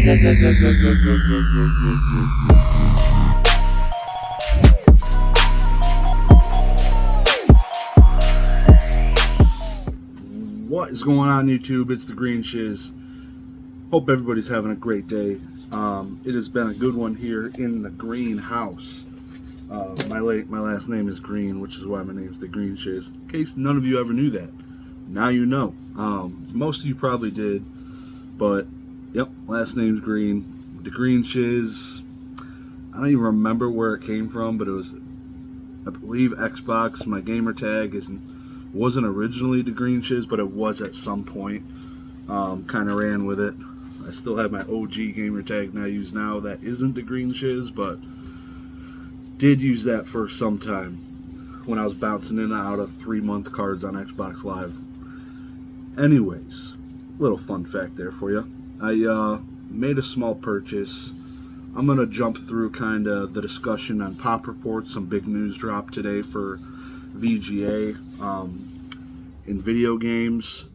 What is going on, YouTube? It's the Green Shiz. Hope everybody's having a great day. It has been a good one here in the greenhouse. My last name is Green, which is why my name is the Green Shiz. In case none of you ever knew that, now you know. Most of you probably did, but yep, last name's Green. The Green Shiz. I don't even remember where it came from, but it was, I believe, Xbox. My gamer tag wasn't originally the Green Shiz, but it was at some point. Kind of ran with it. I still have my OG gamer tag I use now that isn't the Green Shiz, but did use that for some time when I was bouncing in and out of 3-month cards on Xbox Live. Anyways, little fun fact there for you. I made a small purchase. I'm going to jump through kind of the discussion on Pop Reports. Some big news dropped today for VGA in video games.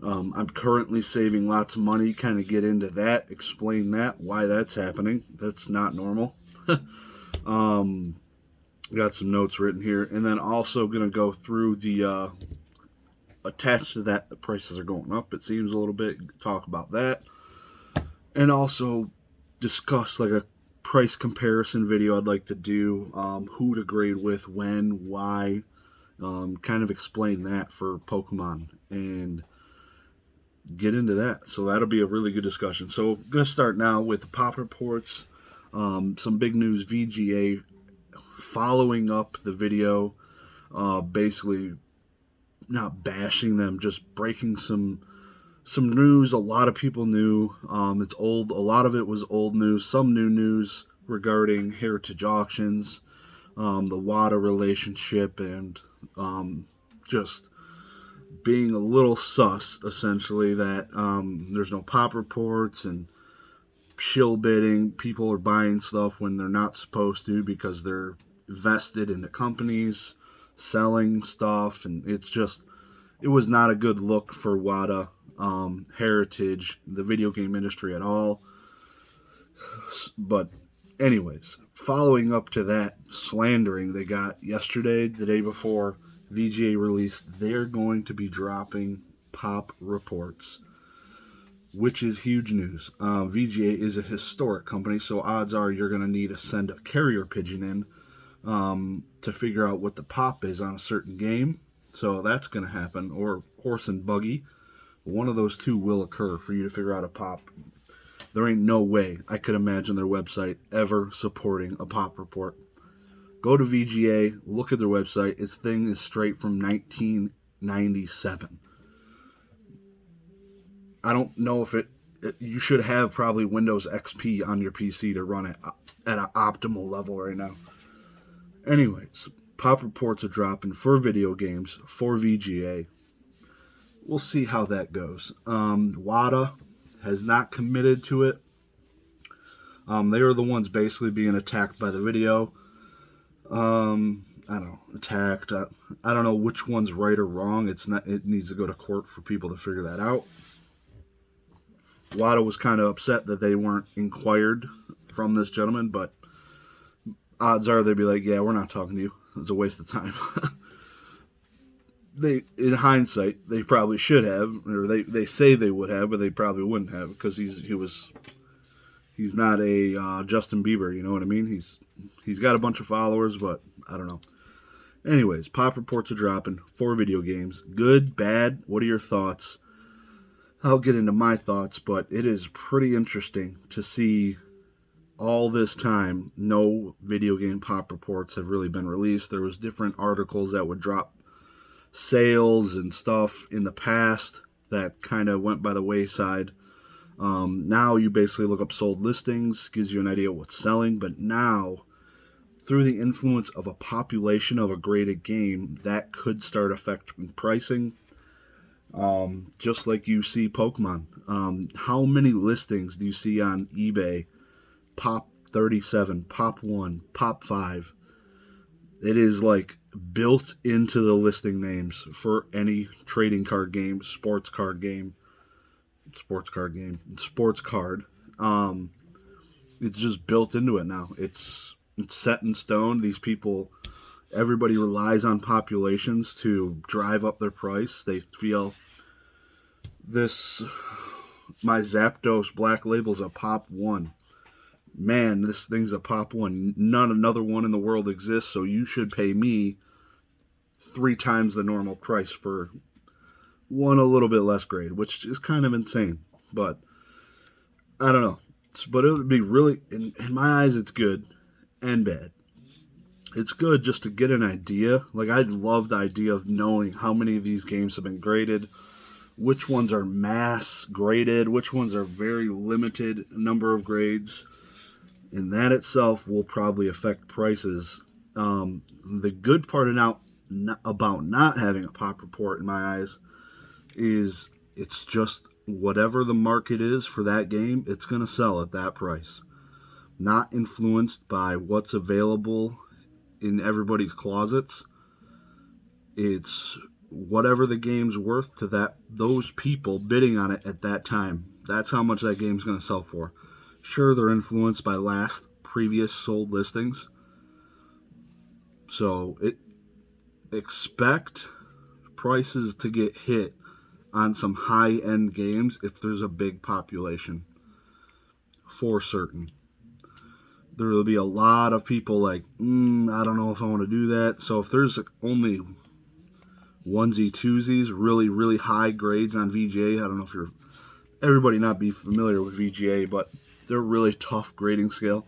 I'm currently saving lots of money, kind of get into that, explain that, why that's happening. That's not normal. Got some notes written here, and then also going to go through the, attached to that, the prices are going up, it seems a little bit, talk about that, and also discuss like a price comparison video I'd like to do, who to grade with, when, why, kind of explain that for Pokemon, and get into that. So that'll be a really good discussion. So I'm going to start now with the Pop Reports. Some big news. VGA following up the video, basically not bashing them, just breaking some news a lot of people knew. It's old. A lot of it was old news. Some new news regarding heritage auctions, the WADA relationship, and just being a little sus, essentially, that there's no Pop Reports and shill bidding. People are buying stuff when they're not supposed to because they're vested in the companies selling stuff, and it was not a good look for WADA, heritage, the video game industry at all. But anyways, following up to that slandering they got yesterday, the day before, VGA released they're going to be dropping Pop Reports, which is huge news. VGA is a historic company, so odds are you're going to need to send a carrier pigeon in to figure out what the pop is on a certain game. So that's going to happen, or horse and buggy. One of those two will occur for you to figure out a pop. There ain't no way I could imagine their website ever supporting a Pop Report. Go to VGA, look at their website. Its thing is straight from 1997. I don't know if you should have probably Windows XP on your PC to run it at an optimal level right now. Anyways, Pop Reports are dropping for video games, for VGA. We'll see how that goes. WADA has not committed to it. They are the ones basically being attacked by the video. I don't know, attacked. I don't know which one's right or wrong. It needs to go to court for people to figure that out. WADA was kind of upset that they weren't inquired from this gentleman, but odds are they'd be like, yeah, we're not talking to you. It's a waste of time. In hindsight, they probably should have, or they say they would have, but they probably wouldn't have, because he's not a Justin Bieber, you know what I mean? He's got a bunch of followers, but I don't know. Anyways, Pop Reports are dropping for video games. Good, bad, what are your thoughts? I'll get into my thoughts, but it is pretty interesting to see all this time no video game Pop Reports have really been released. There was different articles that would drop sales and stuff in the past that kind of went by the wayside. Now you basically look up sold listings, gives you an idea of what's selling, but now through the influence of a population of a graded game, that could start affecting pricing. Just like you see Pokemon. How many listings do you see on eBay? Pop 37, Pop 1, Pop 5. It is like built into the listing names for any trading card game, sports card. It's just built into it now. It's set in stone. These people, everybody relies on populations to drive up their price. They feel this, my Zapdos Black Label's a pop one. Man, this thing's a pop one. None another one in the world exists, so you should pay me 3 times the normal price for one a little bit less grade, which is kind of insane. But I don't know. But it would be really, in my eyes, it's good and bad. It's good just to get an idea. Like, I love the idea of knowing how many of these games have been graded, which ones are mass graded, which ones are very limited number of grades. And that itself will probably affect prices. The good part about not having a pop report, in my eyes, is it's just whatever the market is for that game, it's going to sell at that price. Not influenced by what's available in everybody's closets. It's whatever the game's worth to those people bidding on it at that time. That's how much that game's going to sell for. Sure, they're influenced by previous sold listings. So expect prices to get hit on some high-end games if there's a big population. For certain. There will be a lot of people like, I don't know if I want to do that. So if there's only onesie, twosies, really, really high grades on VGA, I don't know if everybody not be familiar with VGA, but they're really tough grading scale.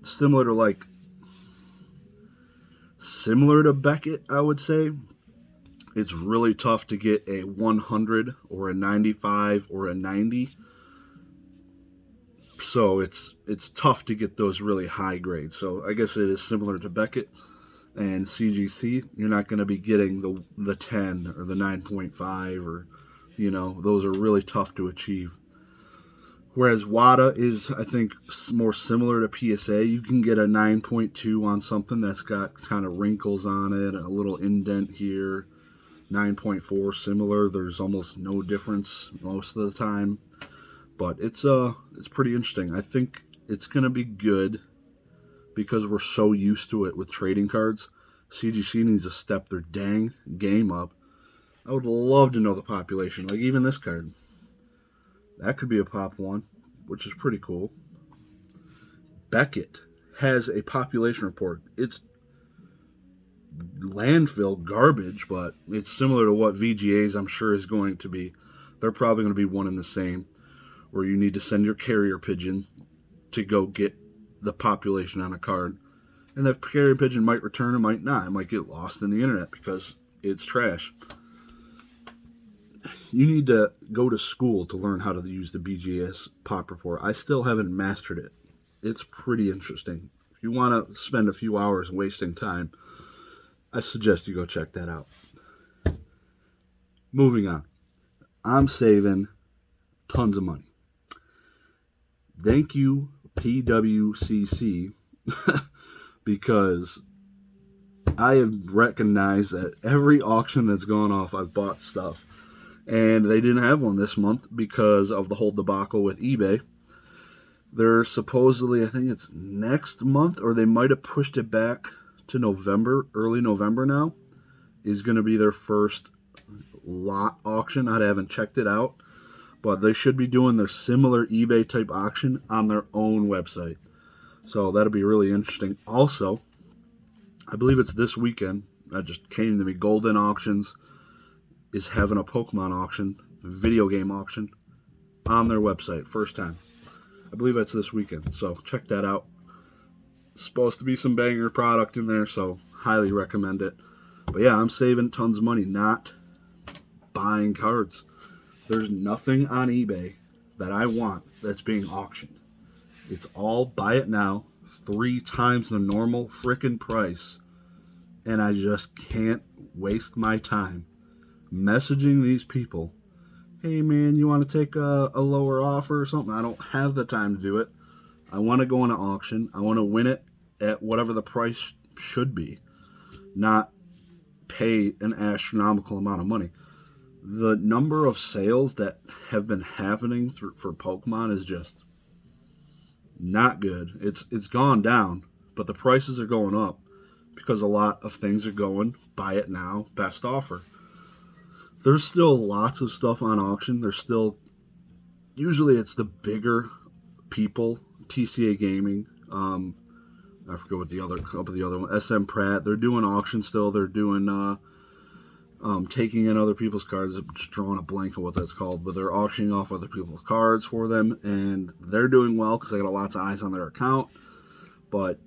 Similar to Beckett, I would say. It's really tough to get a 100 or a 95 or a 90. So it's tough to get those really high grades. So I guess it is similar to Beckett and CGC. You're not going to be getting the 10 or the 9.5 or, those are really tough to achieve. Whereas WADA is, I think, more similar to PSA. You can get a 9.2 on something that's got kind of wrinkles on it, a little indent here. 9.4 similar. There's almost no difference most of the time. But it's pretty interesting. I think it's going to be good because we're so used to it with trading cards. CGC needs to step their dang game up. I would love to know the population. Like even this card. That could be a pop one, which is pretty cool. Beckett has a population report. It's landfill garbage, but it's similar to what VGA's I'm sure is going to be. They're probably going to be one and the same, where you need to send your carrier pigeon to go get the population on a card. And that carrier pigeon might return, it might not. It might get lost in the internet because it's trash. You need to go to school to learn how to use the BGS pop report. I still haven't mastered it. It's pretty interesting. If you want to spend a few hours wasting time, I suggest you go check that out. Moving on. I'm saving tons of money. Thank you, PWCC, because I have recognized that every auction that's gone off, I've bought stuff. And they didn't have one this month because of the whole debacle with eBay. They're supposedly, I think it's next month, or they might have pushed it back to November, early November now, is going to be their first lot auction. I haven't checked it out, but they should be doing their similar eBay type auction on their own website. So that'll be really interesting. Also, I believe it's this weekend. That just came to me. Golden Auctions is having a Pokemon auction, video game auction, on their website. First time. I believe that's this weekend. So check that out. Supposed to be some banger product in there, so highly recommend it. But yeah, I'm saving tons of money not buying cards. There's nothing on eBay that I want that's being auctioned. It's all buy it now, 3 times the normal frickin' price, and I just can't waste my time messaging these people. Hey man, you want to take a lower offer or something? I don't have the time to do it. I want to go on an auction. I want to win it at whatever the price should be, not pay an astronomical amount of money. The number of sales that have been happening for Pokemon is just not good. It's gone down, but the prices are going up because a lot of things are going buy it now, best offer. There's still lots of stuff on auction. There's still usually it's the bigger people, TCA Gaming. I forget what the other couple of the other one, SM Pratt. They're doing auctions still. They're doing taking in other people's cards. I'm just drawing a blank on what that's called, but they're auctioning off other people's cards for them, and they're doing well because they got lots of eyes on their account. But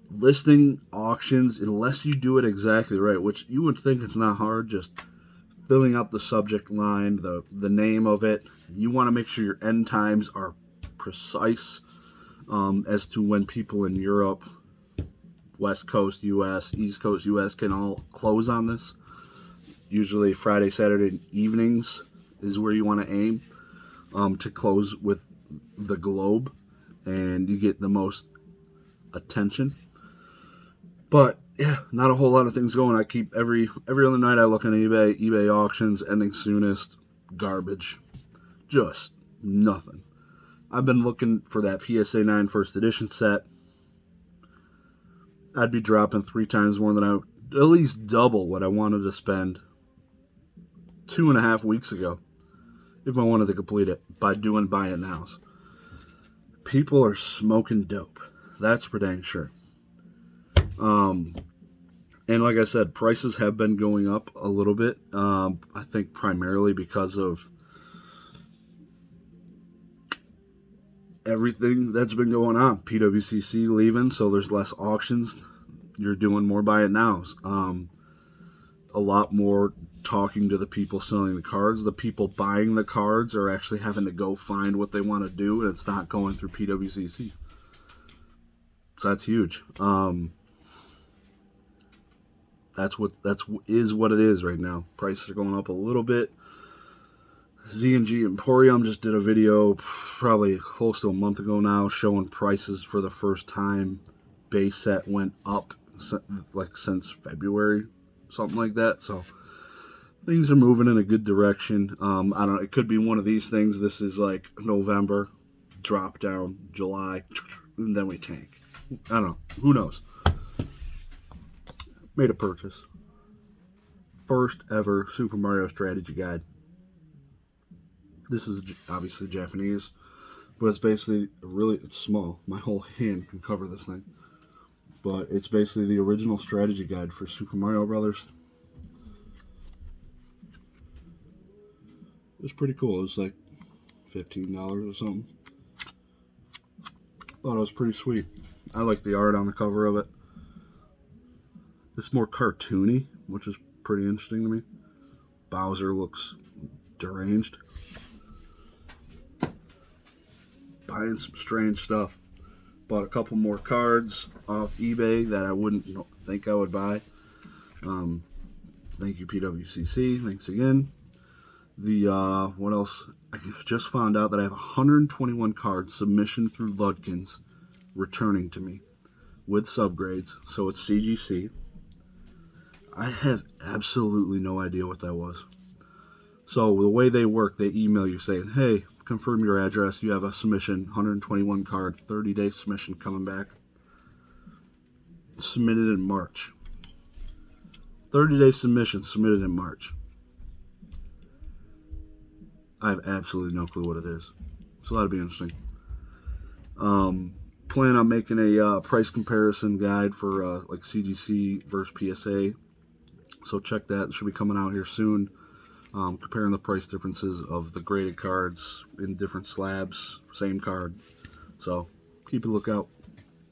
listing auctions, unless you do it exactly right, which you would think it's not hard, just filling out the subject line, the name of it. You want to make sure your end times are precise as to when people in Europe, West Coast US, East Coast US can all close on this. Usually Friday, Saturday evenings is where you want to aim to close with the globe, and you get the most attention. But yeah, not a whole lot of things going. I keep every other night I look on eBay auctions, ending soonest, garbage, just nothing. I've been looking for that PSA 9 first edition set. I'd be dropping 3 times more than at least double what I wanted to spend 2.5 weeks ago if I wanted to complete it by doing buy it nows. People are smoking dope. That's for dang sure. And like I said, prices have been going up a little bit. I think primarily because of everything that's been going on. PWCC leaving, so there's less auctions. You're doing more buy it nows. A lot more talking to the people selling the cards. The people buying the cards are actually having to go find what they want to do, and it's not going through PWCC. So that's huge. That's what it is right now. Prices are going up a little bit. Z&G Emporium just did a video probably close to a month ago now showing prices for the first time. Base set went up like since February, something like that. So things are moving in a good direction. I don't know. It could be one of these things. This is like November, drop down, July, and then we tank. I don't know. Who knows? Made a purchase. First ever Super Mario strategy guide. This is obviously Japanese, but it's basically it's small. My whole hand can cover this thing. But it's basically the original strategy guide for Super Mario Brothers. It was pretty cool. It was like $15 or something. Thought it was pretty sweet. I like the art on the cover of it. It's more cartoony, which is pretty interesting to me. Bowser looks deranged. Buying some strange stuff. Bought a couple more cards off eBay that I wouldn't think I would buy. Thank you, PWCC. Thanks again. What else? I just found out that I have 121 cards submission through Ludkins returning to me with subgrades. So it's CGC. I have absolutely no idea what that was. So the way they work, they email you saying, hey, confirm your address. You have a submission, 121 card, 30-day submission coming back. Submitted in March. 30-day submission submitted in March. I have absolutely no clue what it is. So that'll be interesting. Plan on making a price comparison guide for like CGC versus PSA. So check that. It should be coming out here soon. Comparing the price differences of the graded cards in different slabs, same card. So keep a lookout.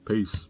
Peace.